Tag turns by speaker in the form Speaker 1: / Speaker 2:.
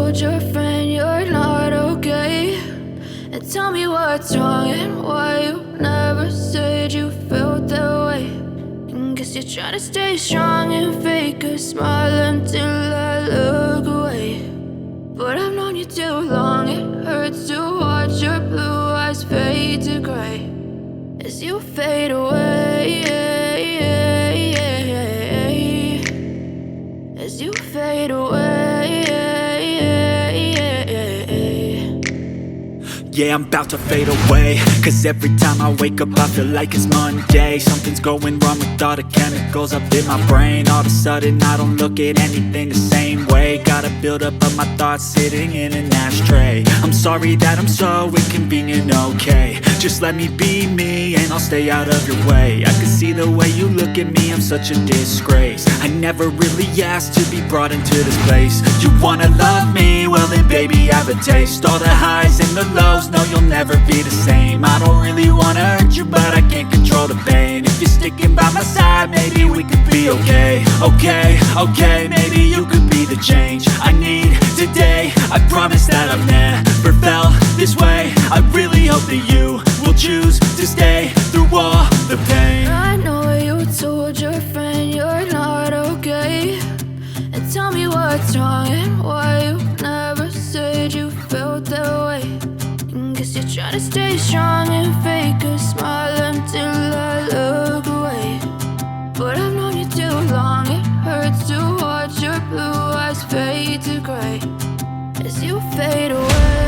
Speaker 1: told your friend you're not okay, and tell me what's wrong and why you never said you felt that way. And guess you're trying to stay strong and fake a smile until I look away. But I've known you too long, it hurts to watch your blue eyes fade to gray as you fade away, as you fade away.
Speaker 2: Yeah, I'm about to fade away, cause every time I wake up I feel like it's Monday. Something's going wrong with all the chemicals up in my brain. All of a sudden I don't look at anything the same way. Gotta build up of my thoughts sitting in an ashtray. I'm sorry that I'm so inconvenient, okay. Just let me be me and I'll stay out of your way. I can see the way you look at me, I'm such a disgrace. I never really asked to be brought into this place. You wanna love me? Well then baby, have a taste. All the highs and the lows, no, you'll never be the same. I don't really wanna hurt you, but I can't control the pain. If you're sticking by my side, maybe we could be okay. Okay, maybe you could be the change I need today. I promise that I've never felt this way. I really hope that you will choose to stay through all the pain.
Speaker 1: I know you told your friend you're not okay, and tell me what's wrong and why you never said you felt that way. And guess you're trying to stay strong and fake a smile until I look away. But I've known you too long, it hurts to watch your blue eyes fade to gray as you fade away.